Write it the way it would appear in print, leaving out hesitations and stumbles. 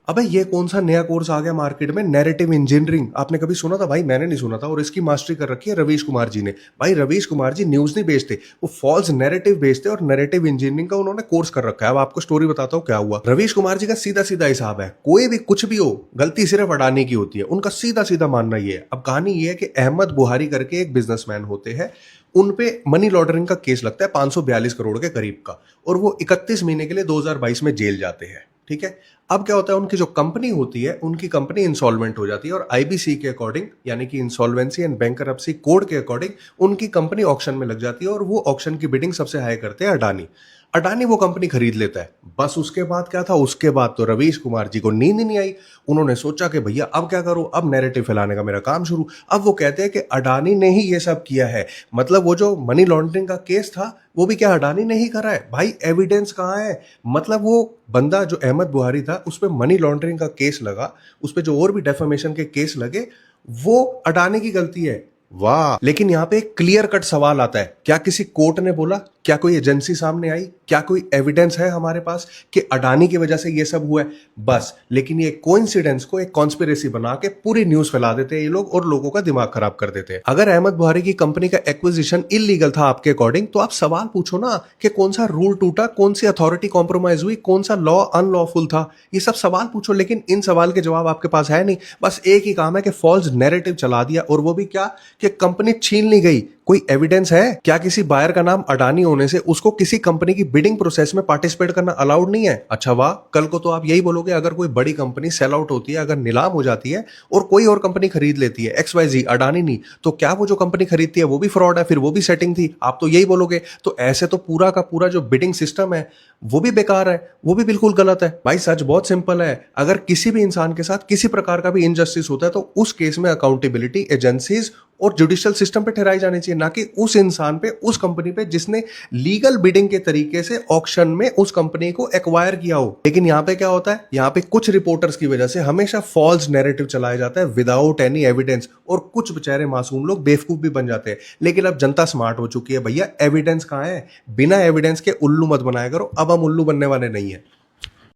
अबे ये कौन सा नया कोर्स आ गया मार्केट में, नैरेटिव इंजीनियरिंग। आपने कभी सुना था? भाई मैंने नहीं सुना था, और इसकी मास्टरी कर रखी है रवीश कुमार जी ने। भाई रवीश कुमार जी न्यूज नहीं बेचते, वो फॉल्स नैरेटिव बेचते, और नैरेटिव इंजीनियरिंग का उन्होंने कोर्स कर रखा है। अब आपको स्टोरी बताता हूँ क्या हुआ। रवीश कुमार जी का सीधा सीधा हिसाब है, कोई भी कुछ भी हो, गलती सिर्फ अडानी की होती है। उनका सीधा सीधा मानना ये है। अब कहानी ये है कि अहमद बुहारी करके एक बिजनेसमैन होते हैं, उन पे मनी लॉन्ड्रिंग का केस लगता है 542 करोड़ के करीब का, और वो 31 महीने के लिए 2022 में जेल जाते हैं। ठीक है। अब क्या होता है, उनकी जो कंपनी होती है, उनकी कंपनी इंसॉल्वेंट हो जाती है, और आईबीसी के अकॉर्डिंग, यानी कि इंसॉल्वेंसी एंड बैंकरप्सी कोड के अकॉर्डिंग, उनकी कंपनी ऑक्शन में लग जाती है, और वो ऑक्शन की बिडिंग सबसे हाई करते हैं अडानी। अडानी वो कंपनी खरीद लेता है। बस उसके बाद क्या था, उसके बाद तो रवीश कुमार जी को नींद ही नहीं आई। उन्होंने सोचा कि भैया अब क्या करूं, अब नैरेटिव फैलाने का मेरा काम शुरू। अब वो कहते हैं कि अडानी ने ही ये सब किया है। मतलब वो जो मनी लॉन्ड्रिंग का केस था, वो भी क्या अडानी ने ही करा है? भाई एविडेंस कहाँ है? मतलब वो बंदा जो अहमद बुहारी था, उस पर मनी लॉन्ड्रिंग का केस लगा, उस पर जो और भी डेफेमेशन के केस लगे, वो अडानी की गलती है। वाह। लेकिन यहां पे एक क्लियर कट सवाल आता है, क्या किसी कोर्ट ने बोला? क्या कोई एजेंसी सामने आई? क्या कोई एविडेंस है हमारे पास कि अडानी की वजह से ये सब हुआ है? बस। लेकिन ये कोइंसिडेंस को एक कॉन्स्पिरेसी बना के पूरी न्यूज फैला देते हैं ये लोग, और लोगों का दिमाग खराब कर देते हैं। अगर अहमद बुहारी की कंपनी का एक्विजिशन इलीगल था आपके अकॉर्डिंग, तो आप सवाल पूछो ना कि कौन सा रूल टूटा, कौन सी अथॉरिटी कॉम्प्रोमाइज हुई, कौन सा लॉ अनलॉफुल था, ये सब सवाल पूछो। लेकिन इन सवाल के जवाब आपके पास है नहीं। बस एक ही काम है कि फॉल्स नैरेटिव चला दिया, और वो भी क्या, कि कंपनी छीन ली गई। कोई एविडेंस है? क्या किसी बायर का नाम अडानी होने से उसको किसी कंपनी की बिडिंग प्रोसेस में पार्टिसिपेट करना अलाउड नहीं है? अच्छा वाह। कल को तो आप यही बोलोगे, अगर कोई बड़ी कंपनी सेल आउट होती है, अगर नीलाम हो जाती है, और कोई और कंपनी खरीद लेती है, XYZ, अडानी नहीं, तो क्या वो जो कंपनी खरीदती है वो भी फ्रॉड है? फिर वो भी सेटिंग थी, आप तो यही बोलोगे। तो ऐसे तो पूरा का पूरा जो बिडिंग सिस्टम है वो भी बेकार है, वो भी बिल्कुल गलत है। भाई सच बहुत सिंपल है, अगर किसी भी इंसान के साथ किसी प्रकार का भी इनजस्टिस होता है, तो उस केस में अकाउंटेबिलिटी एजेंसीज और जुडिशियल सिस्टम पे ठहराई जानी चाहिए, ना कि उस इंसान पे, उस कंपनी पे जिसने लीगल बिडिंग के तरीके से ऑक्शन में उस कंपनी को एक्वायर किया हो। लेकिन यहां पे क्या होता है, यहां पे कुछ रिपोर्टर्स की वजह से हमेशा फॉल्स नैरेटिव चलाया जाता है विदाउट एनी एविडेंस, और कुछ बेचारे मासूम लोग बेवकूफ भी बन जाते हैं। लेकिन अब जनता स्मार्ट हो चुकी है, भैया एविडेंस कहां है? बिना एविडेंस के उल्लू मत बनाया करो। अब हम उल्लू बनने वाले नहीं है।